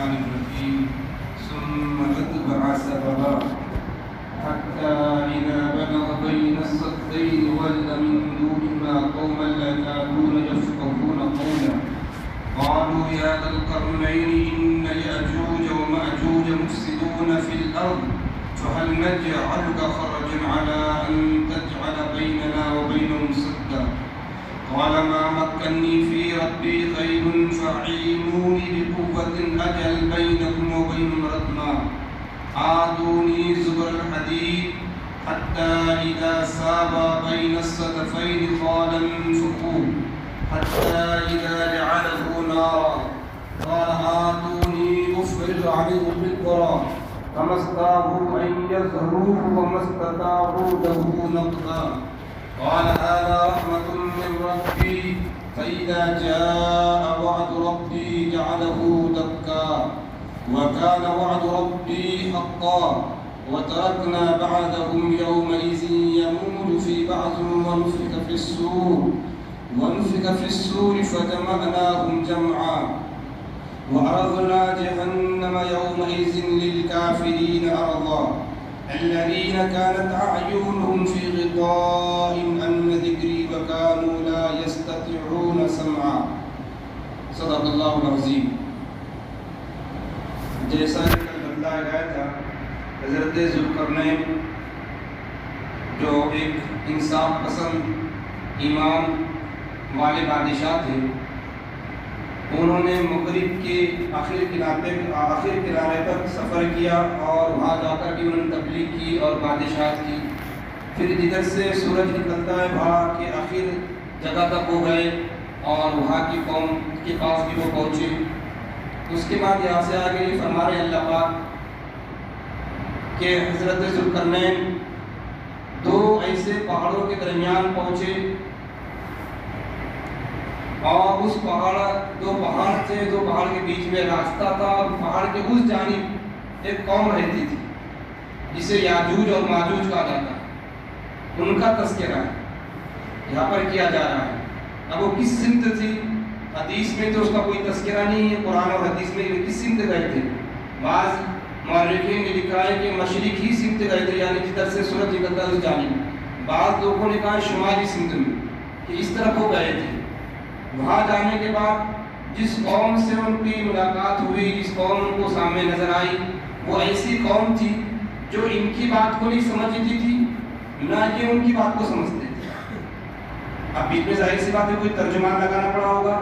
الرحمن الرحيم ثم أتبع سببا حتى إذا بلغ بين السدين ولى من دونهما قوما لا يكادون يفقهون قولا قالوا يا ذا القرنين إن يأجوج ومأجوج مفسدون في الأرض فهل نجعلك خرجا على أن تجعل بيننا وبينهم سدا قال ما مكني في ربي خير فأعينوني بقوة أجعل بينكم وبينهم ردما آتوني زبر الحديد حتى إذا ساوى بين الصدفين قال انفخوا حتى إذا جعله نارا قال آتوني أفرغ عليه بالقرى فما استطاعوا أن يظهروه وما استطاعوا له نقضا قال هذا رحمة من ربي فإذا جاء وعد ربي جعله دكا وكان وعد ربي حقا وتركنا بعدهم يومئذ يموج في بعض ونفخ في السور فجمعناهم جمعا وعرضنا جهنم يومئذ للكافرين عرضا الذين كانت أعينهم في غطاء عن ذكري وكانوا لا يستطيعون سمعا صدق اللہ العظیم. جیسا کہ بتلایا گیا تھا حضرت ذوالقرنین جو ایک انصاف پسند ایمان والے بادشاہ تھے، انہوں نے مغرب کے آخر کنارے پر سفر کیا اور وہاں جا کر بھی انہوں نے تبلیغ کی اور بادشاہت کی. پھر جدھر سے سورج نکلتا ہے وہاں کے آخر جگہ تک وہ گئے اور وہاں کی قوم کے پاس بھی وہ پہنچے. اس کے بعد یہاں سے آگے فرما رہے اللہ پاک کہ حضرت ذوالقرنین دو ایسے پہاڑوں کے درمیان پہنچے اور اس دو پہاڑ کے بیچ میں راستہ تھا اور پہاڑ کے اس جانب ایک قوم رہتی تھی جسے یاجوج اور ماجوج کہا جاتا ہے. ان کا تذکرہ یہاں پر کیا جا رہا ہے. اب وہ کس سمت تھی حدیث میں تو اس کا کوئی تذکرہ نہیں ہے، قرآن اور حدیث میں کس سمت گئے تھے. بعض مورخین نے لکھا ہے کہ مشرق ہی سمت گئے تھے، یعنی جدھر سے سورج نکلتا ہے اس جانب. بعض لوگوں نے کہا شمالی سمت میں کہ اس طرف وہ گئے تھے. وہاں جانے کے بعد جس قوم سے ان کی ملاقات ہوئی، جس قوم ان کو سامنے نظر آئی، وہ ایسی قوم تھی جو ان کی بات کو نہیں سمجھتی تھی نہ یہ ان کی بات کو سمجھتے تھے. اب بیچ میں ظاہر سی بات ہے کوئی ترجمان لگانا پڑا ہوگا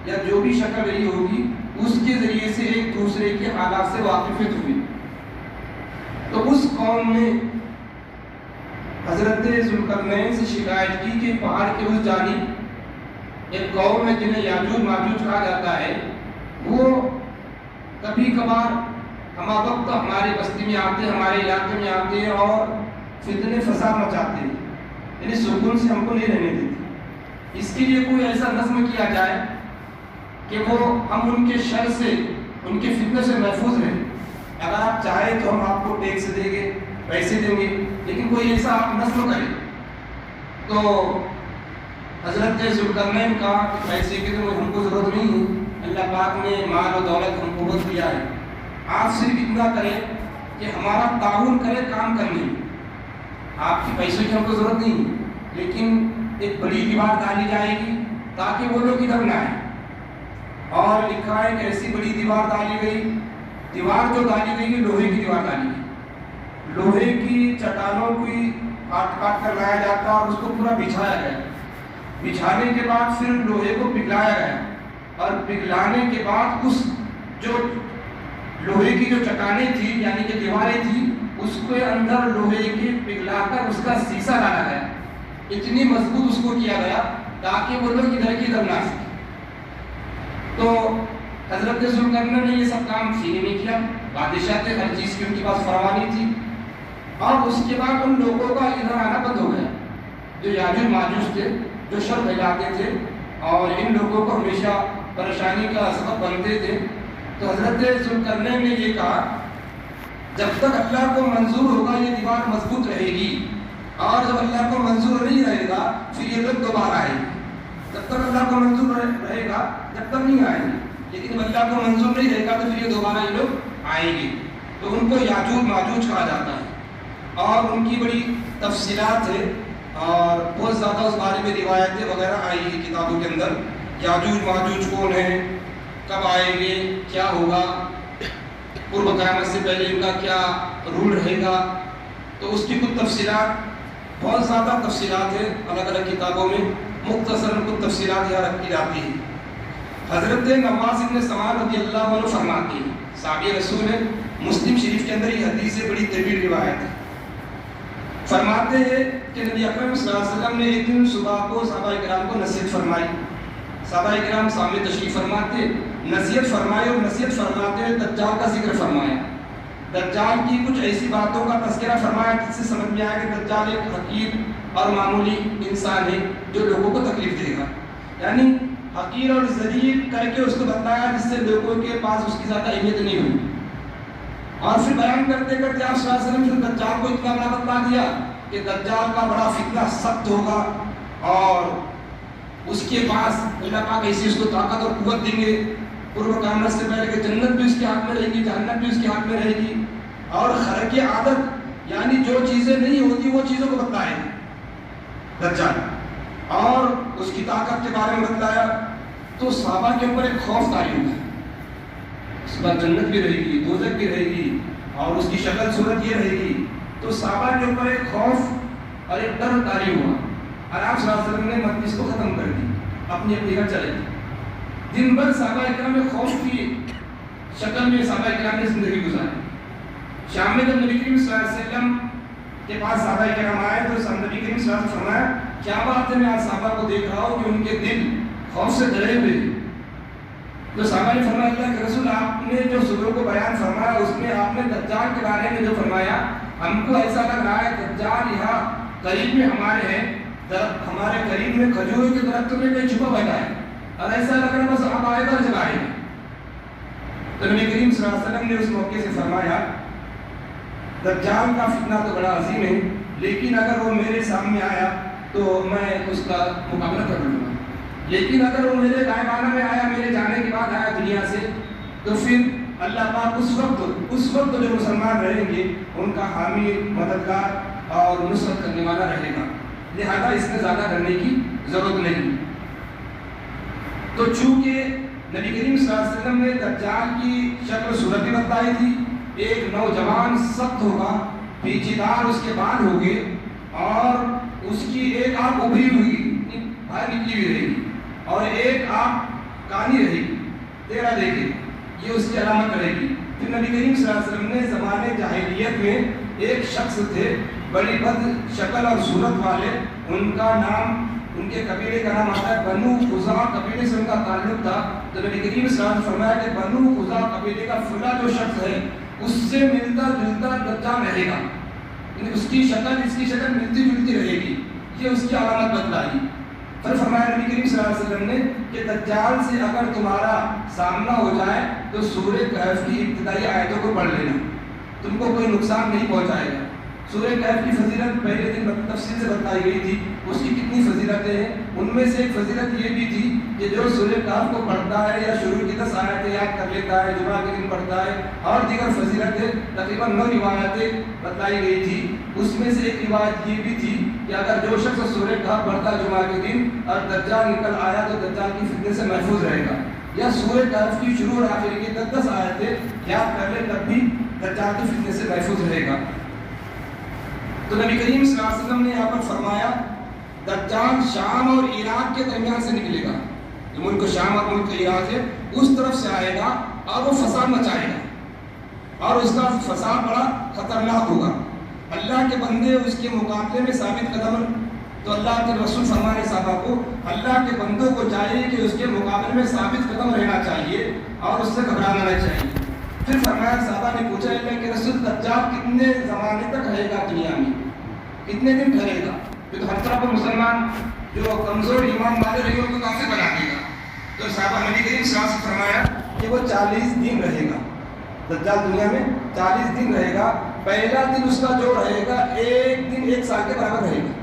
یا جو بھی شکل رہی ہوگی اس کے ذریعے سے ایک دوسرے کے حالات سے واقفیت ہوئی. تو اس قوم نے حضرت ذوالقرنین سے شکایت کی کہ پہاڑ کے اس جانب ایک قوم ہے جنہیں یاجوج ماجوج کہا جاتا ہے، وہ کبھی کبھار ہما وقت ہمارے بستی میں آتے ہیں، ہمارے علاقے میں آتے ہیں اور فتنے فساد مچاتے ہیں، یعنی سکون سے ہم کو نہیں رہنے دیتے. اس کے لیے کوئی ایسا نظم کیا جائے کہ وہ ہم ان کے شر سے، ان کے فتنے سے محفوظ رہیں. اگر آپ چاہیں تو ہم آپ کو ٹیکس دیں گے، پیسے دیں گے، لیکن کوئی ایسا آپ نظم کریں. تو حضرت ذوالقرنین کہا کہ پیسے کی تو ہم کو ضرورت نہیں ہے، اللہ پاک نے مال و دولت ہم کو بہت دیا ہے. آپ صرف اتنا کریں کہ ہمارا تعاون کرے کام کرنے میں. آپ کی پیسوں کی ہم کو ضرورت نہیں ہے، لیکن ایک بڑی دیوار ڈالی جائے گی تاکہ وہ لوگ ادھر نہ آئیں. اور لکھا ہے کہ ایسی بڑی دیوار ڈالی گئی. دیوار جو ڈالی گئی لوہے کی دیوار ڈالی گئی. لوہے کی چٹانوں کو کاٹ کاٹ کر لایا جاتا اور اس کو پورا بچھایا گیا. بچھانے کے بعد پھر لوہے کو پگھلایا گیا اور پگھلانے کے بعد اس جو لوہے کی جو چٹانیں تھی یعنی کہ دیواریں تھی اس کے اندر لوہے کے پگھلا کر اس کا سیسا ڈالا گیا. اتنی مضبوط اس کو کیا گیا تاکہ وہ لوگ ادھر کی ادھر نہ سکے. تو حضرت ذوالقرنین نے یہ سب کام سینے میں کیا. بادشاہ تھے، ہر چیز کی ان کے پاس فراوانی تھی. اور اس کے بعد ان لوگوں کا ادھر آنا بند ہو گیا جو یاجوج ماجوج تھے، جو شر پھیلاتے تھے اور ان لوگوں کو ہمیشہ پریشانی کا سبب بنتے تھے. تو حضرت ذوالقرنین نے یہ کہا جب تک اللہ کو منظور ہوگا یہ دیوار مضبوط رہے گی، اور جب اللہ کو منظور نہیں رہے گا پھر یہ لوگ دوبارہ آئیں گے. جب تک اللہ کو منظور رہے گا جب تک نہیں آئیں گے. لیکن اللہ کو منظور نہیں رہے گا تو پھر یہ دوبارہ یہ لوگ آئیں گے. تو ان کو یاجوج ماجوج کہا جاتا ہے اور ان کی بڑی تفصیلات ہے اور بہت زیادہ اس بارے میں روایتیں وغیرہ آئی ہیں کتابوں کے اندر. یاجوج ماجوج کون ہیں, کب آئیں گے, کیا ہوگا, قرب قیامت سے پہلے ان کا کیا رول رہے گا, تو اس کی کچھ تفصیلات, بہت زیادہ تفصیلات ہیں الگ الگ کتابوں میں. مختصراً کچھ تفصیلات یہاں رکھی جاتی ہیں. حضرت نواس بن سمعان رضی اللہ عنہ فرماتے ہیں, صحابی رسول ہیں, مسلم شریف کے اندر یہ حدیث سے بڑی طویل روایت ہے. فرماتے ہیں کہ نبی اکرم صلی اللہ علیہ وسلم نے ایک دن صبح کو صحابہ کرام کو نصیحت فرمائی. صحابہ کرام سامنے تشریف فرماتے, نصیحت فرمائے اور نصیحت فرماتے ہوئے دجال کا ذکر فرمایا. دجال کی کچھ ایسی باتوں کا تذکرہ فرمایا جس سے سمجھ میں آیا کہ دجال ایک حقیر اور معمولی انسان ہے جو لوگوں کو تکلیف دے گا. یعنی حقیر اور ذلیل کر کے اس کو بتایا جس سے لوگوں کے پاس اس کی زیادہ اہمیت نہیں ہوئی. اور پھر بیان کرتے کرتے آپ صلی اللہ علیہ وسلم نے دجال کو اتنا بڑا بتلا دیا کہ دجال کا بڑا فتنہ سخت ہوگا اور اس کے پاس اللہ پاک ایسی اس کو طاقت اور قوت دیں گے قرب قیامت سے پہلے کہ جنت بھی اس کے ہاتھ میں رہے گی, جہنم بھی اس کے ہاتھ میں رہے گی, اور خرق عادت یعنی جو چیزیں نہیں ہوتی وہ چیزوں کو بتلائے دجال, اور اس کی طاقت کے بارے میں بتلایا. تو صحابہ کے اوپر ایک خوف طاری ہوا, اس پر جنت بھی رہے گی, دوزخ بھی رہے گی اور اس کی شکل صورت یہ رہے گی. تو صحابہ کے اوپر ایک خوف اور ایک ڈر طاری ہوا اور آپ صلی اللہ علیہ وسلم نے مجلس کو ختم کر دی, اپنی اپنی گھر چلے گئے. دن بھر صحابہ کرام میں خوف کی شکل میں صحابہ کرام نے زندگی گزاری. شام میں جب نبی کریم صلی اللہ علیہ وسلم کے پاس صحابہ کرام آئے تو نبی کریم صلی اللہ علیہ وسلم فرمایا, کیا بات ہے, میں آج صحابہ کو دیکھ رہا ہوں کہ ان کے دل خوف سے ڈرے ہوئے ہیں. تو صحابہ نے فرمایا, اللہ کے رسول آپ نے جو صبح کو بیان فرمایا اس میں آپ نے دجال کے بارے میں جو فرمایا, ہم کو ایسا لگ رہا ہے دجال یہاں قریب میں ہمارے ہیں, ہمارے قریب میں کھجور کے درخت میں کہیں چھپا بیٹھا ہے اور ایسا لگ رہا ہے بس آپ آئے گا جگائے. تو نبی کریم صلی اللہ علیہ وسلم نے اس موقع سے فرمایا, دجال کا فتنہ تو بڑا عظیم ہے لیکن اگر وہ میرے سامنے آیا تو میں اس کا مقابلہ کر لوں گا, لیکن اگر وہ میرے غائبانہ میں آیا, میرے جانے کے بعد آیا دنیا سے, تو پھر اللہ پاک اس وقت جو مسلمان رہیں گے ان کا حامی, مددگار اور نصرت کرنے والا رہے گا. لہذا اس میں زیادہ ڈرنے کی ضرورت نہیں. تو چونکہ نبی کریم صلی اللہ علیہ وسلم نے دجال کی شکل و صورت بھی بتائی تھی, ایک نوجوان سخت ہوگا, پیچیدار اس کے بال ہوگے اور اس کی ایک آنکھ ابھری ہوئی باہر نکلی ہوئی رہے گی اور ایک آنکھ کانی رہے گی, تیرا دیکھے, یہ اس کی علامت رہے گی. پھر نبی کریم صلی اللہ علیہ وسلم نے زمانے جاہلیت میں ایک شخص تھے بڑی بد شکل اور صورت والے, ان کا نام, ان کے قبیلے کا نام آتا ہے بنو خزاع قبیلے سے ان کا تعلق تھا. تو نبی کریم صلی اللہ علیہ وسلم نے فرمایا کہ بنو خزاع قبیلے کا فلاں جو شخص ہے اس سے ملتا جلتا دجال رہے گا, یعنی اس کی شکل اس کی شکل ملتی جلتی رہے گی, یہ اس کی علامت بتلائی. پھر فرمایا نبی کریم صلی اللہ علیہ وسلم نے کہ دجال سے اگر تمہارا سامنا ہو جائے تو سورہ کہف کی ابتدائی آیتوں کو پڑھ لینا, تم کو کوئی نقصان نہیں پہنچائے گا. سورہ کہف کی فضیلت پہلے دن تفصیل سے بتائی گئی تھی, اس کی کتنی فضیلتیں ہیں. ان میں سے ایک فضیلت یہ بھی تھی کہ جو سورہ کہف کو پڑھتا ہے یا شروع کی 10 آیتیں یاد کر لیتا ہے, جمعہ کے دن پڑھتا ہے, اور دیگر فضیلتیں تقریباً 9 روایتیں بتائی گئی تھی. اس میں سے ایک روایت یہ بھی تھی کہ اگر جو شخص سورہ کہف پڑھتا ہے جمعہ کے دن اور دجال نکل آیا تو دجال کی فتنے سے محفوظ رہے گا. یا سورہ کہف کی شروع اور آخر کی 10 آیتیں یاد کر لے تب بھی دجال کی فتنے سے محفوظ رہے گا. تو نبی کریم صلی اللہ علیہ وسلم نے یہاں پر فرمایا دجال شام اور عراق کے درمیان سے نکلے گا, جو ملک شام اور ملک عراق ہے اس طرف سے آئے گا اور وہ فساد مچائے گا اور اس کا فساد بڑا خطرناک ہوگا. اللہ کے بندے اس کے مقابلے میں ثابت قدم, تو اللہ کے رسول فرمانے صحابہ کو اللہ کے بندوں کو چاہیے کہ اس کے مقابلے میں ثابت قدم رہنا چاہیے اور اس سے گھبرانا نہیں چاہیے. پھر فرمایا صحابہ نے پوچھا اللہ کے رسول دجال کتنے زمانے تک رہے گا دنیا میں, کتنے دن ٹھہرے گا؟ پھر ہر طرح پر مسلمان جو کمزور ایمان والے رہے گا ان کو کافی بنا دے گا. تو صحابہ نبی کریم صلی اللہ علیہ وسلم فرمایا کہ وہ 40 دن رہے گا, دجال دنیا میں 40 دن رہے گا. پہلا دن اس کا جو رہے گا ایک دن 1 سال کے برابر رہے گا.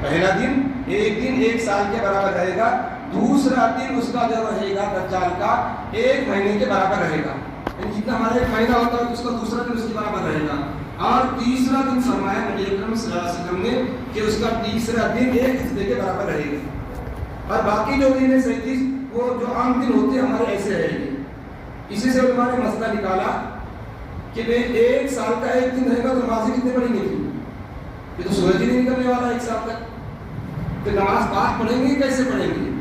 پہلا دن ایک دن 1 سال کے برابر رہے گا. دوسرا دن اس کا جو رہے گا دجال کا 1 مہینے کے برابر رہے گا، یعنی جتنا ہمارا 1 مہینہ ہوتا ہے اس کا دوسرا دن اس کے برابر رہے گا۔ اور تیسرا دن فرمایا نبی اکرم صلی اللہ علیہ وسلم نے کہ اس کا تیسرا دن 1 ہفتے کے برابر رہے گا، اور باقی جو دن ہے 37 وہ جو عام دن ہوتے ہیں ہمارے ایسے رہے گے۔ اسی سے علماء نے مسئلہ نکالا کہ 1 سال کا 1 دن رہے گا تو نمازیں کتنے پڑھیں گے؟ یہ تو سورج ہی نہیں نکلنے والا 1 سال تک، تو نماز بعد پڑھیں گے کیسے پڑھیں گے؟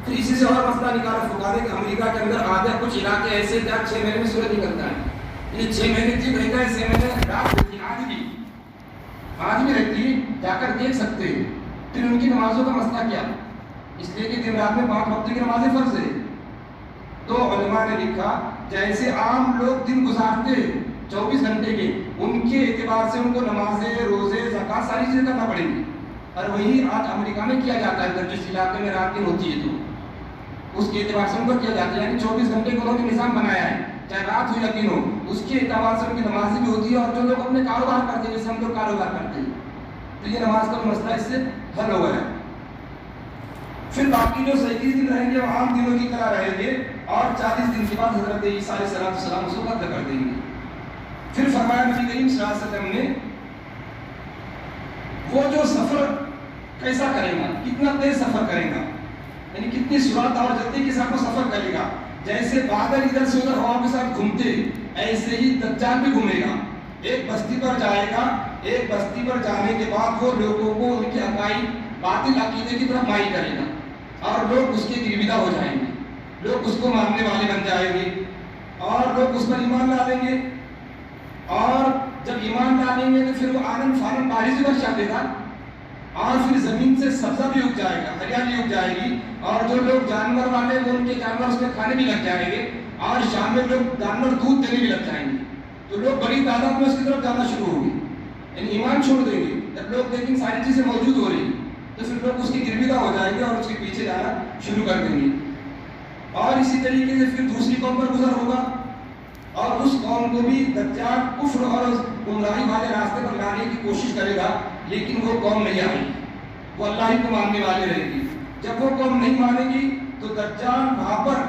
تو اسی سے اور مسئلہ نکالا فقہاء نے کہ امریکہ کے اندر آدھا کچھ علاقے ایسے جہاں 6 مہینے میں سورج نکلتا ہے، یہ 6 مہینے دن رہتا ہے، 6 مہینے رات ہوتی ہے، آج بھی رہتی ہے، جا کر دیکھ سکتے ہیں۔ پھر ان کی نمازوں کا مسئلہ کیا؟ اس لیے کہ دن رات میں 5 وقت کی نمازیں فرض ہے۔ تو علماء نے لکھا جیسے عام لوگ دن گزارتے 24 گھنٹے کے، ان کے اعتبار سے ان کو نمازیں، روزے، زکوٰۃ ساری چیزیں کرنا پڑیں گی، اور وہی آج امریکہ میں کیا جاتا ہے، اگر جس علاقے میں رات دن ہوتی ہے تو اس کے اعتبار سے ان کو کیا جاتا ہے، یعنی 24 گھنٹے کو انہوں نے نظام بنایا ہے، چاہے رات ہو یا دن ہو، اس کے اعتبار سے ان کی نمازیں بھی ہوتی ہے۔ اور جو لوگ اپنے کاروبار کرتے ہیں جیسے ہم لوگ کاروبار کرتے ہیں، تو یہ نماز کا مسئلہ اس سے حل ہو گیا۔ پھر باقی جو 37 دن رہیں گے وہ عام دنوں کی طرح رہیں گے، اور 40 دن کے بعد حضرت عیسیٰ علیہ السلام اس کو قتل کر دیں گے۔ پھر فرمایا نبی کریم صلی اللہ علیہ وسلم نے وہ جو سفر کیسا کرے گا، کتنا تیز سفر کرے گا، یعنی کتنی سرعت اور جلدی کے ساتھ وہ سفر کرے گا، جیسے بادل ادھر سے ادھر ہوا کے ساتھ گھومتے ایسے ہی دجال بھی گھومے گا۔ ایک بستی پر جائے گا، ایک بستی پر جانے کے بعد وہ لوگوں کو ان کے عقائد باطل عقیدے کی طرف مائل کرے گا، اور لوگ اس کے گرویدہ ہو جائیں گے، لوگ اس کو ماننے والے بن جائیں گے، اور لوگ اس پر ایمان لا لیں گے، اور جب ایمان ڈالیں گے تو پھر وہ آنند فانند بارش برسا دے گا، اور پھر زمین سے سبزہ بھی اگ جائے گا، ہریالی اگ جائے گی، اور جو لوگ جانور والے وہ ان کے جانور اس میں کھانے بھی لگ جائیں گے، اور شام میں لوگ جانور دودھ دینے بھی لگ جائیں گے، تو لوگ بڑی تعداد میں اس کی طرف جانا شروع ہوں گے، یعنی ایمان چھوڑ دیں گے۔ جب لوگ دیکھیں ساری چیزیں موجود ہو رہی ہیں تو پھر لوگ اس کی گرویدہ ہو جائیں گے اور اس کے پیچھے جانا شروع کر دیں گے، اور اسی طریقے سے پھر دوسری قوم پر گزر ہوگا، اور اس قوم کو بھی دجال کفر اور گمراہی والے راستے پر لانے کی کوشش کرے گا، لیکن وہ قوم نہیں آئے گی، وہ اللہ ہی کو ماننے والے رہے گی۔ جب وہ قوم نہیں مانے گی تو دجال وہاں پر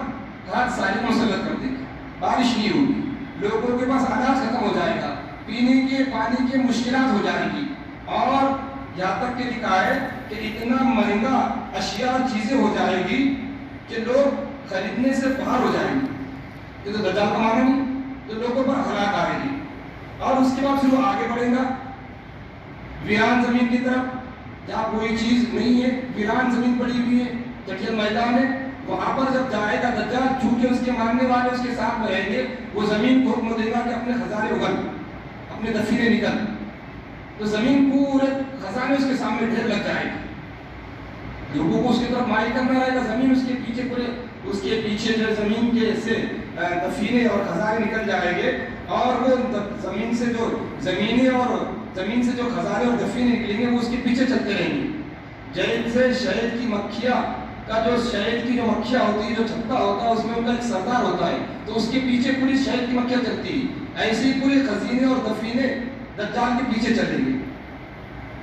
رات ساری مسلط کر دے گا، بارش نہیں ہوگی، لوگوں کے پاس اناج ختم ہو جائے گا، پینے کے پانی کی مشکلات ہو جائیں گی، اور یہاں تک کہ لکھا ہے کہ اتنا مہنگا اشیاء چیزیں ہو جائے گی کہ لوگ خریدنے سے باہر ہو جائیں گے۔ یہ تو دجال کا معنی نہیں، تو لوگوں پر ہلاک آئے گی، اور اس کے بعد پھر وہ آگے بڑھے گا ویران زمین کی طرف، جہاں کوئی چیز نہیں ہے، ویران زمین پڑی ہوئی ہے، جٹھیل میدان ہے، وہاں پر جب جائے گا دجال، چونکہ اس کے ماننے والے اس کے ساتھ میں رہیں گے، وہ زمین کو حکم دے گا کہ اپنے خزانے اگل، اپنے دفینے نکل، تو زمین پورے خزانے اس کے سامنے ڈھیر لگ جائے گا، لوگوں کو اس کی طرف مائل کرنا رہے گا، زمین اس کے پیچھے پورے اس کے پیچھے جو زمین کے سے دفینے اور خزانے نکل جائیں گے، اور وہ زمین سے جو زمینیں اور زمین سے جو خزانے اور دفینے نکلیں گے وہ اس کے پیچھے چلتے رہیں گے، جیسے شہد کی مکھیاں کا جو شہد کی جو مکھیاں ہوتی ہے، جو چھتا ہوتا ہے، اس میں ان کا ایک سردار ہوتا ہے، تو اس کے پیچھے پوری شہد کی مکھیاں چلتی ہے، ایسے ہی پورے خزینے اور دفینے دجال کے پیچھے چلیں گے۔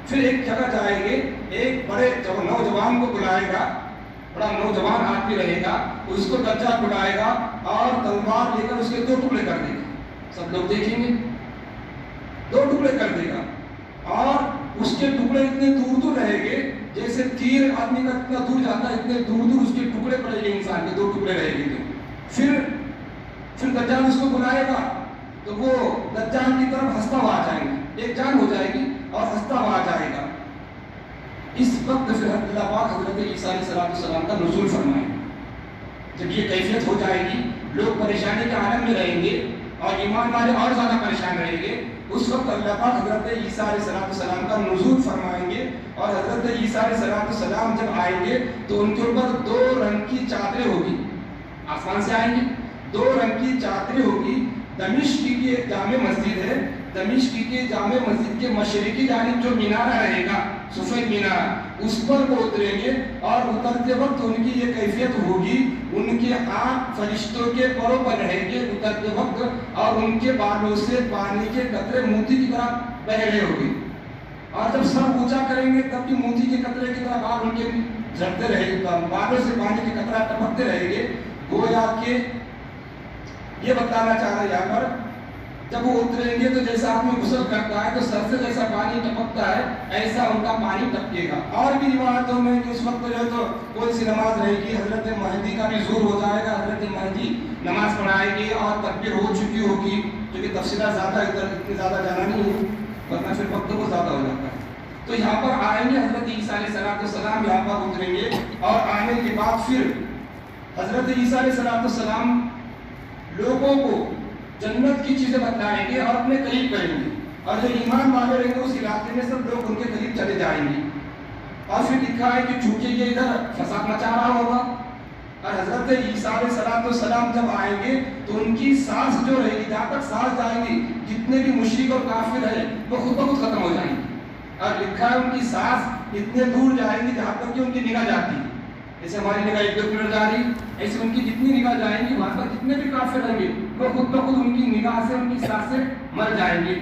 پھر ایک جگہ جائیں گے، ایک بڑے نوجوان کو بلائے گا، بڑا نوجوان آدمی رہے گا، اس کو دجال بلائے گا اور تلوار لے کر اس کے 2 ٹکڑے کر دے گا، سب لوگ دیکھیں گے، 2 ٹکڑے کر دے گا، اور اس کے ٹکڑے اتنے دور دور رہیں گے جیسے تیر آدمی کا اتنا دور جاتا ہے، اتنے دور دور اس کے ٹکڑے پڑیں گے، انسان کے 2 ٹکڑے رہیں گے۔ پھر دجال اس کو بلائے گا تو وہ دجال کی طرف ہنستا ہوا آ جائے گا، ایک جان ہو جائے گی اور ہنستا ہوا آ جائے گا۔ اس وقت پھر اللہ پاک حضرت عیسیٰ علیہ السلام کا نزول فرمائے، جب یہ کیفیت ہو جائے گی، لوگ پریشانی کے عالم میں رہیں گے اور ایمان والے اور زیادہ پریشان رہیں گے، اس وقت اللہ پاک حضرت عیسیٰ علیہ السلام کا نزول فرمائیں گے، اور حضرت عیسیٰ علیہ السلام جب آئیں گے تو ان کے اوپر 2 رنگ کی چادریں ہوگی، آسمان سے آئیں گے، 2 رنگ کی چادریں ہوگی۔ دمشق کی ایک جامع مسجد ہے، دمشق کی جامع مسجد کے مشرقی جانب جو مینارہ رہے گا، سفید مینارہ، اس پر وہ اتریں گے، اور اترتے وقت ان کی یہ کیفیت ہوگی، ان کے ہاتھ فرشتوں کے پروں پر رہیں گے اترتے وقت، اور ان کے بالوں سے پانی کے قطرے موتی کی طرح بہ رہے ہوں گے، اور جب سر اونچا کریں گے تب بھی موتی کے قطرے کی طرح بال ان کے جھڑتے رہے گے، بادل سے پانی کے قطرات ٹپکتے رہیں گے. گویا کہ یہ بتانا چاہ رہا ہے یہاں پر جب وہ اتریں گے تو جیسا آدمی غسل کرتا ہے تو سر سے جیسا پانی ٹپکتا ہے ایسا ان کا پانی ٹپکے گا. اور بھی روایتوں میں اس وقت جو ہے تو کون سی نماز رہے گی، حضرت مہدی کا بھی ظہور ہو جائے گا، حضرت مہدی نماز پڑھائے گی اور تکبیر ہو چکی ہوگی، کیونکہ تفصیلات زیادہ اتنی زیادہ جانا نہیں ہے ورنہ پھر وقت کو زیادہ ہو جاتا ہے. تو یہاں پر آئیں گے حضرت عیسیٰ علیہ السلام یہاں پر اتریں گے اور آنے کے بعد پھر حضرت عیسیٰ علیہ السلام لوگوں کو جنت کی چیزیں بتلائیں گے اور اپنے قریب کریں گے، اور جو ایمان والے رہیں گے اس علاقے میں سب لوگ ان کے قریب چلے جائیں گے. اور پھر لکھا ہے کہ چونکہ یہ ادھر فساد مچا رہا ہوگا اور حضرت عیسیٰ علیہ السلام جب آئیں گے تو ان کی سانس جو رہے گی، جہاں تک سانس جائیں گی جتنے بھی مشرک اور کافر ہیں وہ خود بخود ختم ہو جائیں گے. اور لکھا ہے ان کی سانس اتنے دور جائیں گی جہاں تک کہ ان کی نگاہ جاتی ہے. جیسے ہماری نگاہ 1-2 کلومیٹر جا رہی ایسے ان کی جتنی نگاہ جائیں گی وہاں پر جتنے بھی کافر رہیں گے وہ خود بخود ان کی نگاہ سے ان کی سانس سے مر جائیں گے.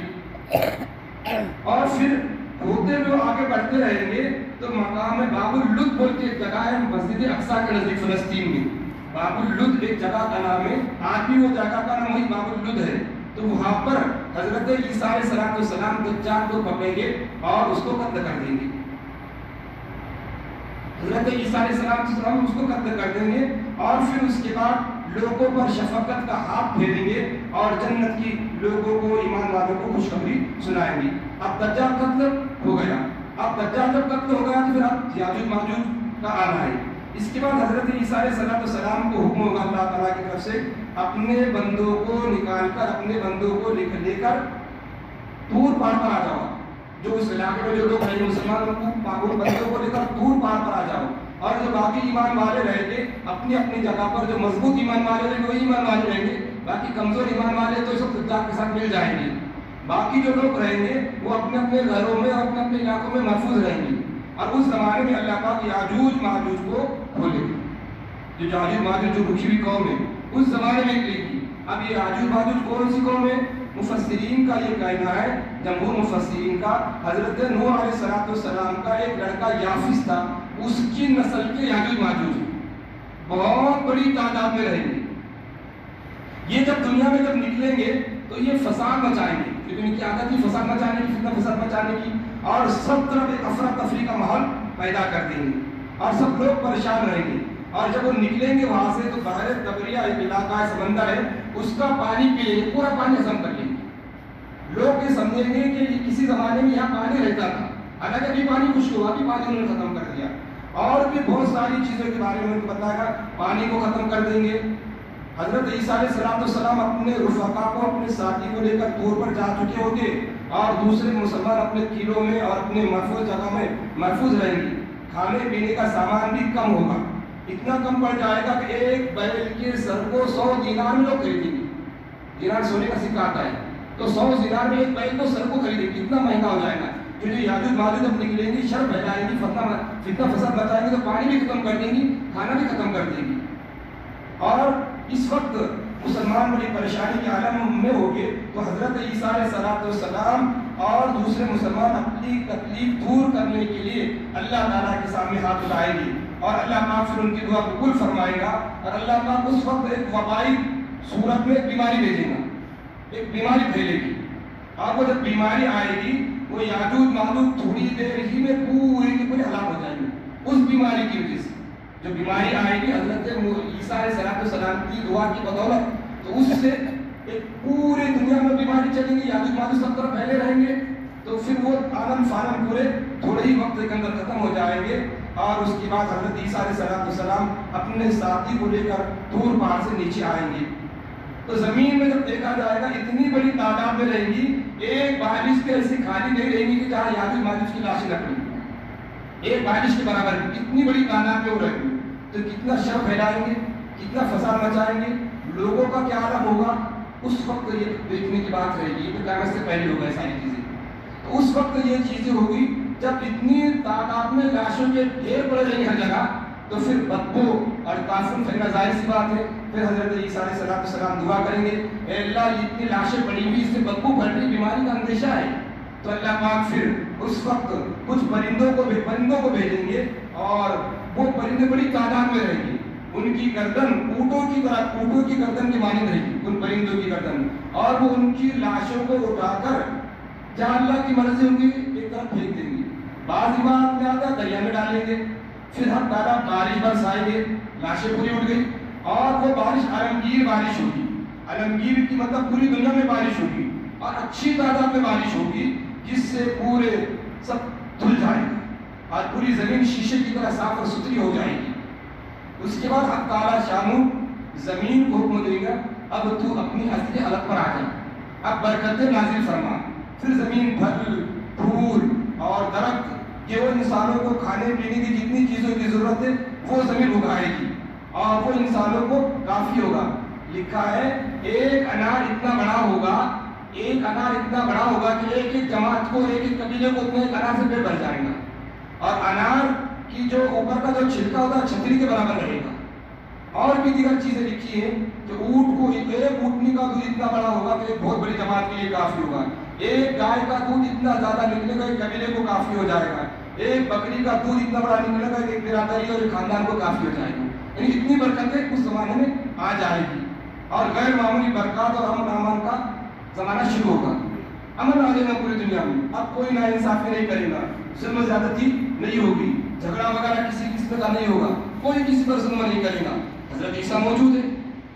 اور پھر ہوتے ہوئے آگے بڑھتے رہیں گے تو مقام باب اللد بول کے ایک جگہ ہے مسجد اقصیٰ کے نزدیک فلسطین میں. باب اللد ایک جگہ کا نام ہے، آج بھی وہ جگہ کا نام وہی باب اللد ہے. تو وہاں پر حضرت عیسیٰ علیہ السلام دجال کو پکڑیں گے اور اس کو قتل کر دیں گے. حضرت عیسیٰ علیہ السلام اس کو قتل کر دیں گے اور پھر اس کے بعد لوگوں پر شفقت کا ہاتھ پھیریں گے اور جنت کی لوگوں کو، ایمان والوں کو خوشخبری سنائیں گے. اب دجال قتل ہو گیا. اب دجال جب قتل ہو گیا تو پھر اب یاجوج ماجوج کا آنا ہے. اس کے بعد حضرت عیسیٰ علیہ السلام کو حکم ہوگا اللہ تعالیٰ کی طرف سے اپنے بندوں کو نکال کر، اپنے بندوں کو لے کر دور پار پر آ جاؤ. جو اس علاقے میں جو لوگ ہیں مسلمانوں کو بندوں کو لے کر دور پار پر آ جاؤ. اور جو باقی ایمان والے رہیں گے اپنی اپنی جگہ پر، جو مضبوط ایمان والے رہیں گے وہی ایمان والے رہیں گے، باقی کمزور ایمان والے تو سب دجال کے ساتھ مل جائیں گے. باقی جو لوگ رہیں گے وہ اپنے اپنے گھروں میں اور اپنے اپنے علاقوں میں محفوظ رہیں گے. اور اس زمانے میں اللہ پاک یاجوج ماجوج کو کھولے گا. جو یاجوج ماجوج جو رکھی ہوئی قوم ہے اس زمانے میں نکلے گی. اب یہ یاجوج ماجوج کون سی قوم ہے؟ مفسرین کا یہ کہنا ہے، جمہور مفسرین کا، حضرت نوح علیہ السلام کا ایک لڑکا یافس تھا، اس کی نسل کے یاجوج ماجوج ہیں. بہت بڑی تعداد میں رہیں گے. یہ جب دنیا میں جب نکلیں گے تو یہ فساد مچائیں گے، کیونکہ ان کی عادت ہی فساد مچانے کی، فتنہ فساد مچانے کی، اور سب طرف ایک افراتفری کا ماحول پیدا کر دیں گے اور سب لوگ پریشان رہیں گے. اور جب وہ نکلیں گے وہاں سے تو بحر طبریہ ایک علاقہ ہے، سمندر ہے، اس کا پانی پئیں گے، پورا پانی ہضم کر لیں گے. لوگ یہ سمجھیں گے کہ کسی زمانے میں یہاں پانی رہتا تھا، حالانکہ ابھی پانی خشک ہوا، ابھی پانی انہوں نے ختم کر دیا. اور بھی بہت ساری چیزوں کے بارے میں بتایا گا، پانی کو ختم کر دیں گے. حضرت عیسیٰ علیہ السلام اپنے رفقا کو، اپنے ساتھی کو لے کر دور پر جا چکے ہوں گے اور دوسرے مسلمان اپنے قلعوں میں اور اپنے محفوظ جگہ میں محفوظ رہیں گے. کھانے پینے کا سامان بھی کم ہوگا، اتنا کم پڑ جائے گا کہ ایک بیل کے سر کو 100 دینار میں لوگ خریدیں گے. دینار سونے کا سکہ آتا ہے تو 100 دینار میں ایک بیل کو سر کو خریدیں گے. اتنا مہنگا ہو جائے گا. جو یاجوج ماجوج اب نکلیں گی، شر پھیلائیں گی، فتنہ فساد بتائیں گے تو پانی بھی ختم کر دیں گی، کھانا بھی ختم کر دیں گی. اور اس وقت مسلمان بڑی پریشانی کے عالم میں ہو گئے تو حضرت عیسیٰ علیہ السلام اور دوسرے مسلمان اپنی تکلیف دور کرنے کے لیے اللہ تعالیٰ کے سامنے ہاتھ اٹھائیں گے اور اللہ پاک پھر ان کی دعا قبول فرمائے گا. اور اللہ پاک اس وقت ایک وبائی صورت میں ایک بیماری بھیجے گا، ایک بیماری پھیلے گی. اور وہ جب بیماری آئے گی وہ یاجوج ماجوج تھوڑی دیر ہی میں پورے کے پورے ہلاک ہو جائیں گے اس بیماری کی وجہ سے. جو بیماری آئے گی حضرت عیسیٰ علیہ السلام کی دعا کی بدولت، تو اس سے ایک پورے دنیا میں بیماری چلیں گی، یاجوج ماجوج سب طرف پھیلے رہیں گے. تو پھر وہ آنن فانن پورے تھوڑے ہی وقت کے اندر ختم ہو جائیں گے. اور اس کے بعد حضرت عیسیٰ علیہ السلام اپنے ساتھی کو لے کر دور پہاڑ سے نیچے آئیں گے. تو زمین میں جب دیکھا جائے گا اتنی بڑی تعداد میں رہیں گی، ایک بارش کے ایسی خالی نہیں رہیں گی کہ جہاں یاجوج ماجوج کی لاشیں لگ رہی. ایک بارش کے برابر اتنی بڑی تعداد میں وہ رہیں گے. تو کتنا شر پھیلائیں گے، کتنا فساد مچائیں گے، لوگوں کا کیا عالم ہوگا. اس وقت یہ دیکھنے کی بات رہے گی، یہ تو قیامت سے پہلے ہوگا ساری چیزیں. تو اس وقت یہ چیزیں ہوگی جب اتنی تعداد میں لاشوں کے ڈھیر پڑے رہیں گے ہر جگہ، تو پھر بدبو اور تعفن پھیلنا ظاہر سی بات ہے. پھر حضرت عیسیٰ علیہ السلام دعا کریں گے، اے اللہ یہ اتنی لاشیں پڑی ہوئی، اس سے بدبو پھیل رہی، بیماری کا اندیشہ ہے. تو اللہ پاک پھر اس وقت کچھ پرندوں کو بھیجیں گے اور وہ پرندے بڑی تعداد میں رہیں گے، ان کی گردن اونٹوں کی طرح، اونٹوں کی گردن کی مانند رہے گی ان پرندوں کی گردن، اور وہ ان کی لاشوں کو اٹھا کر جہاں اللہ کی مرضی ہوگی ایک طرف پھینک دیں گے، بعض روایات میں آتا ہے دریا میں ڈالیں گے، پھر ہم تعالیٰ بارش برسائیں گے، لاشیں پوری اٹھ گئی، اور وہ بارش عالمگیر بارش ہوگی، عالمگیر کی مطلب پوری دنیا میں بارش ہوگی اور اچھی تعداد میں بارش ہوگی، جس سے پورے سب دھل جائے گا اور پوری زمین شیشے کی طرح صاف اور ستھری ہو جائے گی۔ اس کے بعد حق تعالیٰ شاموں زمین کو حکم دے گا اب تو اپنی اصلی حالت پر آ جا، اب برکتیں نازل فرما، پھر زمین پھل پھول اور درخت یہ وہ انسانوں کو کھانے پینے کی جتنی چیزوں کی ضرورت ہے وہ زمین اگائے گی اور وہ انسانوں کو کافی ہوگا۔ لکھا ہے ایک انار اتنا بڑا ہوگا، ایک انار اتنا بڑا ہوگا کہ ایک ایک جماعت کو، ایک ایک قبیلے کو اتنے انار سے پیٹ بھر جائے گا، اور انار کی جو اوپر کا جو چھلکا ہوتا ہے چھتری کے برابر رہے گا۔ اور بھی دیگر چیزیں لکھی ہیں کہ اونٹ کو ایک اونٹنی کا دودھ اتنا بڑا ہوگا کہ ایک بہت بڑی جماعت کے لیے کافی ہوگا، ایک گائے کا دودھ اتنا زیادہ نکلے گا ایک قبیلے کو کافی ہو جائے گا، ایک بکری کا دودھ اتنا بڑا نکلے گا ایک برادری اور ایک خاندان کو کافی ہو جائے گا۔ یعنی اتنی برکتیں اس زمانے میں آ جائے گی اور غیر معمولی برکات اور امن امان کا زمانہ شروع ہوگا۔ امن آ جائے گا پوری دنیا میں، اب کوئی ناانصافی نہیں کرے گا، ظلم و زیادتی نہیں ہوگی، جھگڑا وغیرہ کسی قسم کا نہیں ہوگا، کوئی کسی پر ظلم نہیں کرے گا۔ حضرت عیسیٰ موجود ہے،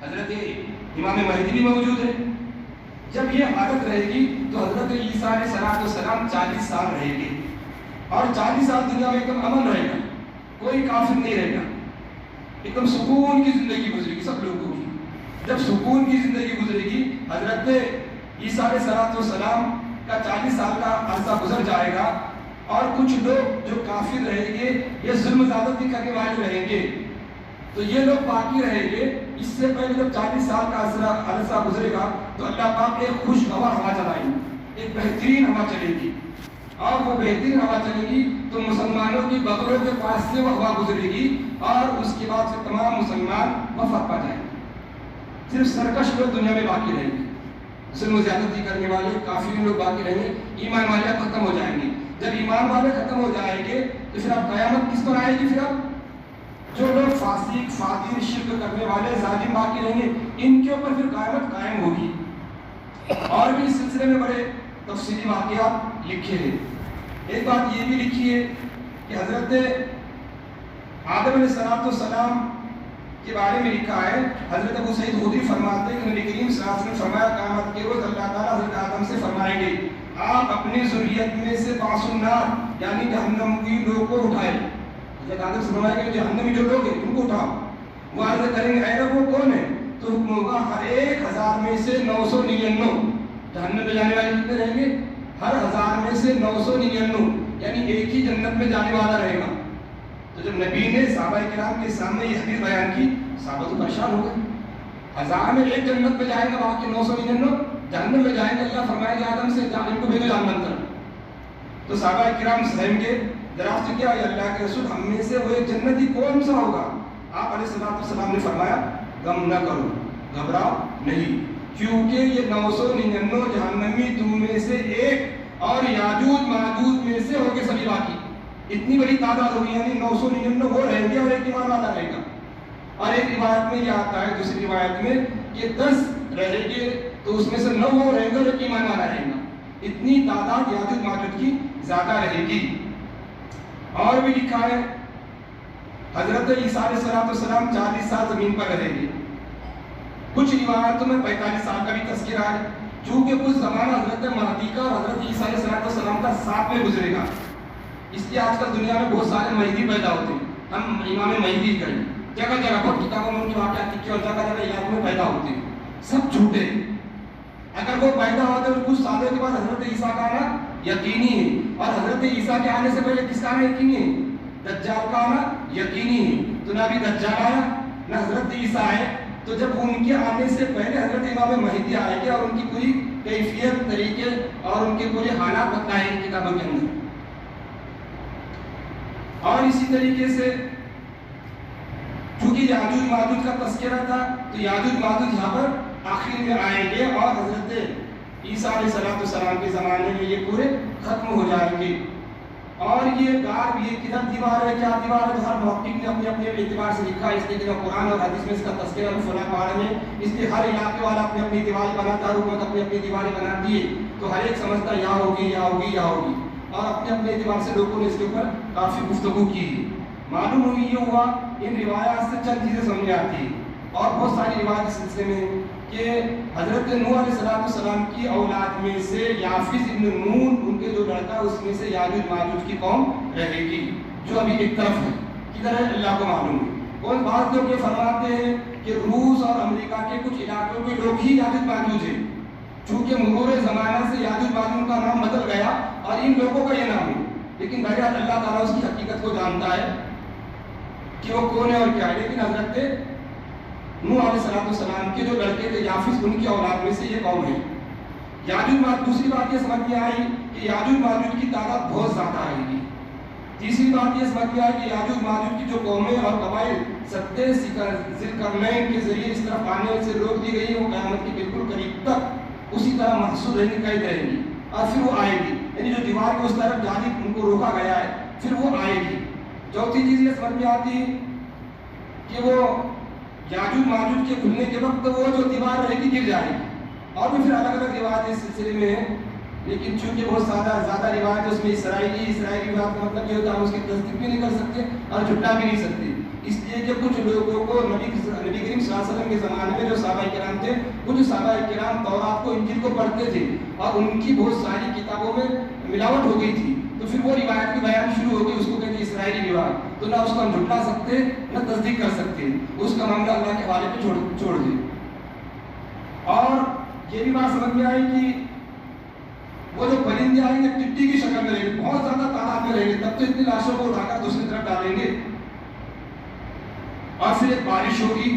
حضرت امام مہدی بھی موجود ہے۔ جب یہ حالت رہے گی تو حضرت عیسیٰ علیہ السلام 40 سال رہے گے اور 40 سال دنیا میں ایک دم امن رہے گا، کوئی کافر نہیں رہے گا، ایک دم سکون کی زندگی گزرے گی سب لوگوں کی۔ جب سکون کی زندگی گزرے گی، حضرت عیسیٰ علیہ السلام کا 40 سال کا عرصہ گزر جائے گا اور کچھ لوگ جو کافر رہیں گے، یہ ظلم زیادتی کرنے والے رہیں گے، تو یہ لوگ باقی رہیں گے۔ اس سے پہلے جب 40 سال کا عرصہ گزرے گا تو اللہ پاک ایک خوشگوار ہوا چلائیں گے، ایک بہترین ہوا چلے گی، اور وہ بہترین ہوا چلے گی تو مسلمانوں کی بغلوں کے پاس سے وہ ہوا گزرے گی اور اس کے بعد سے تمام مسلمان وفات پا جائیں گے، صرف سرکش لوگ دنیا میں باقی رہیں گے، ظلم و زیادتی کرنے والے کافی لوگ باقی رہیں گے، ایمان والے ختم ہو جائیں گے۔ جب ایمان والے ختم ہو جائیں گے تو پھر اب قیامت کس پر آئے گی؟ پھر اب جو لوگ فاسق فاجر شرک کرنے والے ظالم باقی رہیں گے، ان کے اوپر پھر قیامت قائم ہوگی۔ اور بھی اس سلسلے میں بڑے تفصیلی واقعات لکھے ہیں۔ ایک بات یہ بھی لکھی ہے کہ حضرت آدم علیہ السلام کے بارے میں لکھا ہے، حضرت ابو سعید خدری فرماتے ہیں کہ نبی کریم صلی اللہ علیہ وسلم نے فرمایا قیامت کے روز اللہ تعالیٰ حضرت آدم سے فرمائیں گے آپ اپنی ذریت میں سے باعث النار یعنی جہنم کی لوگوں کو اٹھائیں۔ حضرت آدم سے فرمایا کہ جہنمی جو لوگ ہیں ان کو اٹھاؤ، وہ عرض کریں گے اے رب وہ کون ہے؟ تو حکم ہوگا ہر 1000 میں سے 999 جہنم میں جانے والے کتنے رہیں گے؟ ہر 1000 میں سے 999 یعنی ایک ہی جنت میں جانے والا رہے گا۔ تو جب نبی نے صحابہ کرام کے سامنے یہ حدیث بیان کی، صحابہ تو پریشان ہو گئے، 1000 میں ایک جنت میں جائے گا، باقی 999 جہنم میں جائیں گے۔ اللہ فرمائے کہ آدم سے ان کو بھیجو جہنم طرف۔ تو صحابہ کرام سہم کے دریافت کیا یا اللہ کے رسول ہم میں سے وہ ایک جنتی کون سا ہوگا؟ آپ علیہ السلام نے فرمایا غم نہ کرو، گھبراؤ نہیں، کیونکہ یہ 999 جہنمی تم میں سے ایک اور یاجوج ماجوج میں سے ہو کے سبھی باقی، اتنی بڑی تعداد ہوگی، یعنی 999 وہ رہیں گے اور ایک ایمان والا رہے گا۔ اور ایک روایت میں یہ آتا ہے، دوسری روایت میں کہ 10 رہیں گے تو اس میں سے 9 وہ رہیں گے اور ایک ایمان والا رہے گا، اتنی تعداد یاجوج ماجوج کی زیادہ رہے گی۔ اور بھی لکھا ہے حضرت عیسیٰ علیہ السلام 40 سال زمین پر رہیں گے، کچھ روایتوں میں 45 سال کا بھی تذکرہ ہے، چونکہ کچھ زمانہ حضرت مہدی کا اور حضرت عیسیٰ علیہ السلام کا ساتھ میں گزرے گا۔ اس لیے آج کل دنیا میں بہت سارے مہدی پیدا ہوتے ہیں، ہم امام مہدی کریں، جگہ جگہ پر کتابوں میں ان کے واقعات لکھے اور جگہ جگہ علاقوں میں پیدا ہوتے ہیں، سب جھوٹے ہیں۔ اگر وہ پیدا ہوتے ہیں کچھ سالوں کے بعد حضرت عیسیٰ کا آنا یقینی ہے، اور حضرت عیسیٰ کے آنے سے پہلے کس کا آنا یقینی ہے؟ دجال کا آنا یقینی ہے۔ تو نہ ابھی دجال آیا نہ حضرت عیسیٰ آئے، تو جب ان کے آنے سے پہلے حضرت امام مہدی آئے گے اور ان کی پوری کیفیت طریقے اور ان کے پورے حالات بتائیں گے کتابوں کے اندر۔ اور اسی طریقے سے چونکہ یاجوج ماجوج کا تذکرہ تھا تو یاجوج ماجوج یہاں پر آخر میں آئیں گے اور حضرت عیسیٰ علیہ السلام کے زمانے میں یہ پورے ختم ہو جائیں گے۔ اور یہ گار یہ کدھر دیوار ہے کیا دیوار ہے، تو ہر محقق نے اپنے اپنے اعتبار سے لکھا ہے. اس لیے کہ قرآن اور حدیث میں اس کا تذکرہ فلاں پہاڑ میں، اس لیے ہر علاقے والا اپنی اپنی دیوار بناتا ہے، حکومت اپنی اپنی دیواریں بنا دیے، تو ہر ایک سمجھتا یہاں ہوگی یہاں ہوگی یہاں ہوگی، اور اپنے اپنے اعتبار سے لوگوں نے اس کے اوپر کافی گفتگو کی. معلوم ہوئی یہ ہوا ان روایات سے چند چیزیں سمجھ آتی ہیں، اور بہت ساری روایات اس سلسلے میں کہ حضرت نوح علیہ السلام کی اولاد میں سے یافس ابن نون ان کے جو لڑکا اس میں سے یاجوج ماجوج کی قوم رہے گی، جو ابھی ایک طرف ہے. کدھر ہے اللہ کو معلوم ہے. اور بعض لوگ یہ فرماتے ہیں کہ روس اور امریکہ کے کچھ علاقوں کے لوگ ہی یاجوج ماجوج ہیں، چونکہ مرور زمانہ سے یاجوج ماجوج کا نام بدل گیا اور ان لوگوں کا یہ نام ہے. لیکن بہرحال اللہ تعالیٰ اس کی حقیقت کو جانتا ہے کہ وہ کون ہے اور کیا ہے. لیکن حضرت نوح علیہ السلام کے جو لڑکے تھے یافس، ان کی اولاد میں سے یہ قوم ہے. یاجوج ماجوج، دوسری بات یہ سمجھ میں آئی کہ یاجوج ماجوج کی تعداد بہت زیادہ آئے گی. تیسری بات یہ سمجھ میں آئی کہ یاجوج ماجوج کی جو قومیں اور قبائل ستے ذوالقرنین کے ذریعے اس طرف آنے سے روک دی گئی ہیں، وہ قیامت کے بالکل قریب تک اسی طرح محصور رہنے قید رہیں گی، اور پھر وہ آئے گی. یعنی جو دیوار کے اس طرف جانب ان کو روکا گیا ہے، پھر وہ آئے گی. چوتھی چیز یہ سمجھ میں آتی ہے کہ وہ یاجوج ماجوج کے کھلنے کے وقت وہ جو دیوار رہے گی گر جائے گی. اور بھی پھر الگ الگ روایت اس سلسلے میں ہیں، لیکن چونکہ بہت زیادہ روایت اس میں اسرائیلی بات کا مطلب یہ ہوتا ہے ہم اس کی تصدیق بھی نہیں کر سکتے اور جھٹلا بھی نہیں سکتے. اس لیے کہ کچھ لوگوں کو نبی کریم صلی اللہ علیہ وسلم کے زمانے میں جو صحابہ کرام تھے، کچھ صحابہ کرام تورات کو انجیل کو پڑھتے تھے اور ان کی بہت ساری کتابوں میں ملاوٹ ہو گئی تھی، تو پھر وہ روایت کی بیان شروع ہو گئی، اس کو کہتے ہیں اسرائیلی روایت. تو نہ اس کو ہم جھٹلا سکتے نہ تصدیق کر سکتے، اس کا معاملہ اللہ کے حوالے پہ چھوڑ دیں. اور یہ بھی بات سمجھ میں آئی کہ وہ جو پرندے آئیں گے ٹڈی کی شکل میں رہیں گے، بہت زیادہ تعداد میں رہیں گے، تب تو اتنی لاشوں کو اٹھا کر دوسری طرف ڈالیں گے. اور پھر ایک بارش ہوگی،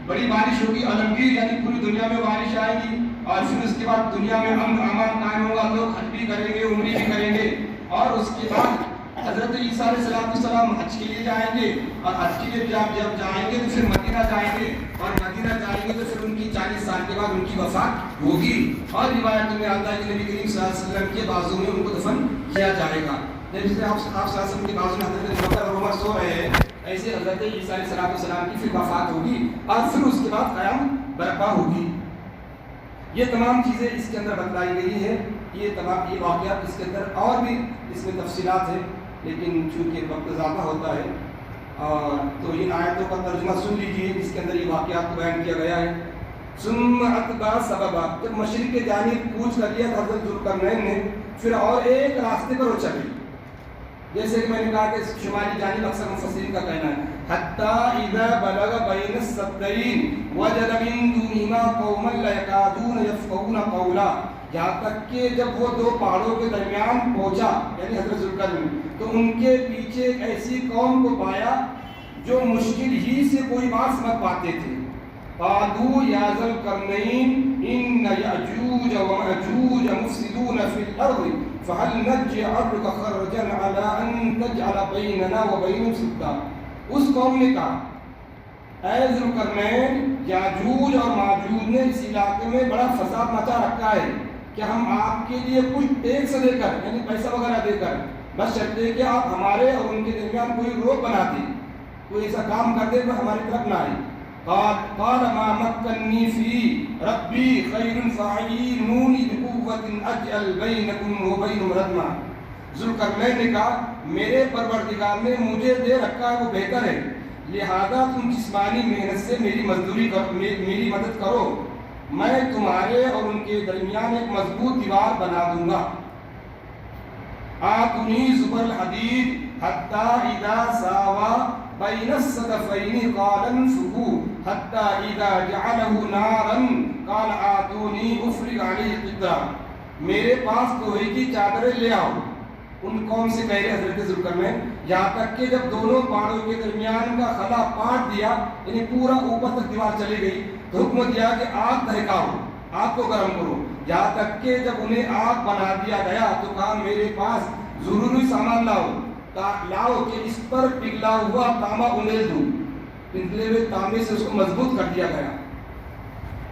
بڑی بارش ہوگی، عالمگیر، یعنی پوری دنیا میں بارش آئے گی، اور پھر اس کے بعد دنیا میں امن امان قائم ہوگا، لوگ حج بھی کریں گے، عمرے بھی کریں گے. اور اس کے بعد حضرت عیسیٰ علیہ السلام حج کے لیے جائیں گے، اور حج کے لیے جب جائیں گے تو پھر مدینہ جائیں گے، اور مدینہ جائیں گے تو پھر ان کی 40 سال کے بعد ان کی وفات ہوگی. اور روایت میں آتا ہے کہ نبی کریم صلی اللہ علیہ وسلم کے بازو میں ان کو دفن کیا جائے گا. جیسے آپ صلی اللہ علیہ وسلم کے بازو میں حضرت بکر اور عمر سو رہے ہیں، ایسے حضرت عیسیٰ علیہ السلام کی پھر وفات ہوگی، اور پھر اس کے بعد قیام برپا ہوگی. یہ تمام چیزیں اس کے اندر بتلائی گئی ہے. یہ تمام یہ واقعات اس کے اندر اور بھی اس میں تفصیلات ہیں، لیکن چونکہ وقت زیادہ ہوتا ہے اور تو ان آیتوں کا ترجمہ سن لیجیے. اس کے اندر یہ واقعات کو بیان کیا گیا ہے. ثم اتبع سببا، جب مشرق کی جانب کوچ کر لیا حضرت ذوالقرنین نے، پھر اور ایک راستے پر وہ چلے. جیسے کہ میں نے کہا کہ شمالی جانب اکثر مفسرین کا کہنا ہے حتی اذا بلغ بین السدین وجد من دونہما قوما لا یکادون یفقهون قولا، یہاں تک کہ جب وہ دو پہاڑوں کے درمیان پہنچا یعنی حضرت ذوالقرنین، تو ان کے پیچھے ایک ایسی قوم کو پایا جو مشکل ہی سے کوئی بات سمجھ پاتے تھے. قالوا یا ذوالقرنین ان یأجوج ومأجوج مفسدون فی الارض فهل نجعل لك خرجا على ان تجعل بيننا وبينهم سدا. اس قوم نے کہا اے ذوالقرنین، یاجوج اور ماجوج نے اس علاقے میں بڑا فساد مچا رکھا ہے کہ ہم آپ کے لیے کچھ ٹیکس دے کر یعنی پیسہ وغیرہ دے کر بس شرط ہے کہ آپ ہمارے اور ان کے درمیان کوئی روک بنا دیں، کوئی ایسا کام کر دے کہ ہماری طرف نہ آئے. قال ما مكنني في ربي خير فاعينوني بقوة اجعل بينكم وبينهم ردما. ذوالقرنین نے کہا میرے پروردگار نے مجھے دے رکھا ہے وہ بہتر ہے، لہذا تم جسمانی محنت سے میری مزدوری میری مدد کرو، میں تمہارے اور ان کے درمیان ایک مضبوط دیوار بنا دوں گا. آتونی زبر الحدید حتی اذا ساوا بین الصدفین قال انفخوا حتی اذا جعله نارا قال آتونی افرغ علیہ قطرا. میرے پاس لوہے کی چادریں لے آؤ. ان قوم سے کہہ رہے حضرت ذوالقرنین، یہاں تک کہ جب دونوں پہاڑوں کے درمیان کا خلا پاٹ دیا یعنی پورا اوپر تک دیوار چلی گئی، تو حکم دیا کہ آگ دہکاؤ، آگ کو گرم کرو. یہاں تک کہ جب انہیں آگ بنا دیا گیا تو کہا میرے پاس ضروری سامان لاؤ کہ اس پر پگھلا ہوا تانبا انیل دوں. پگھلے ہوئے تانبے سے اس کو مضبوط کر دیا گیا.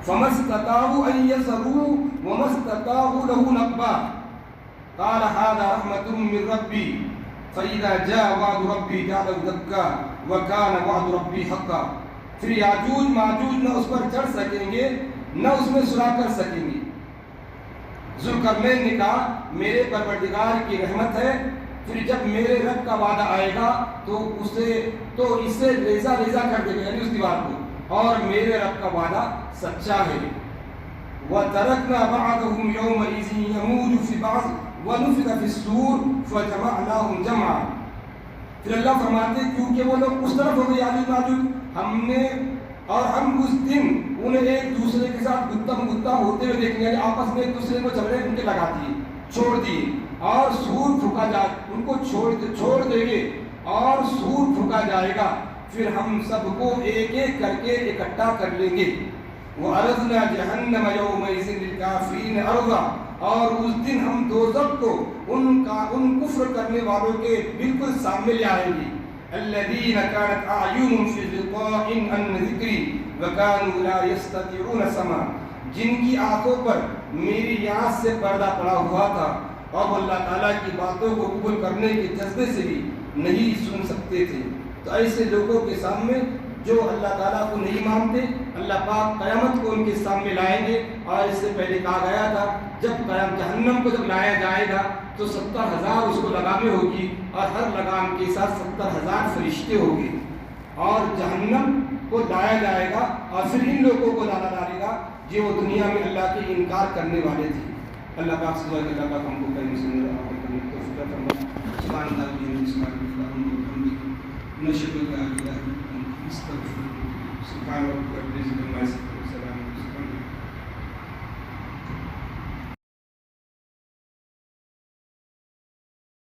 فَمَا اسْتَطَاعُوا أَن يَنصُرُوهُ وَمَا اسْتَطَاعُوا لَهُ نَقْبًا قَالَ هَذَا رَحْمَةٌ مِّن رَّبِّي فَإِذَا جَاءَ وَعْدُ رَبِّي جَعَلَهُ دَكَّا وَكَانَ وَعْدُ رَبِّي حَقًّا. پھر یاجوج ماجوج نہ اس پر چڑھ سکیں گے نہ اس میں سراغ کر سکیں گے. ذوالقرنین نے کہا میرے پروردگار کی رحمت ہے، پھر جب میرے رب کا وعدہ آئے گا تو اسے ریزہ ریزہ کر دے گا، یعنی اس دیوار کو، اور میرے رب کا وعدہ سچا ہے. وَتَرَكْنَا بَعْضَهُمْ يَوْمَئِذٍ يَمُوجُ فِي بَعْضٍ وَنُفِخَ فِي الصُّورِ فَجَمَعْنَاهُمْ جَمْعًا. پھر اللہ فرماتے کیونکہ وہ لوگ اس طرف ہو گئے یاجوج ماجوج، ہم اس دن انہیں ایک دوسرے کے ساتھ گتا ہوتے ہوئے دیکھیں گے، یعنی آپس میں ایک دوسرے کو جھگڑے ان کے لگا دیے، چھوڑ دیے، اور سور پھونکا جائے، ان کو چھوڑ دیں گے اور سور پھونکا جائے گا، پھر ہم سب کو ایک ایک کر کے اکٹھا کر لیں گے. وَعَرَضْنَا جَهَنَّمَ يَوْمَئِذٍ لِلْكَافِرِينَ عَرْضًا. اور اس دن ہم دوزخ کو ان کفر کرنے والوں کے بالکل سامنے لے آئیں گے. الَّذِينَ كَانَتْ أَعْيُنُهُمْ فِي غِطَاءٍ عَنْ ذِكْرِي وَكَانُوا لَا يَسْتَطِيعُونَ سَمْعًا. جن کی آنکھوں پر میری یاد سے پردہ پڑا ہوا تھا اور وہ اللہ تعالیٰ کی باتوں کو قبول کرنے کے جذبے سے بھی نہیں سن سکتے تھے. تو ایسے لوگوں کے سامنے جو اللہ تعالیٰ کو نہیں مانتے، اللہ پاک قیامت کو ان کے سامنے لائیں گے. اور اس سے پہلے کہا گیا تھا جب جہنم کو جب لایا جائے گا تو 70,000 اس کو لگامیں ہوگی، اور ہر لگام کے ساتھ 70,000 فرشتے ہوں گے، اور جہنم کو لایا جائے گا. اور پھر ان لوگوں کو لانا ڈالے گا جو وہ دنیا میں اللہ کے انکار کرنے والے تھے. اللہ پاک سے دعا کہ اللہ پاک ہم کو کہیں سننے اور عمل کرنے کی توفیق عطا فرمائے. سبحان اللہ نشهد ان لا اله الا انت نستغفرك. سبحان ربك رب العزة عما يصفون وسلام على المرسلين.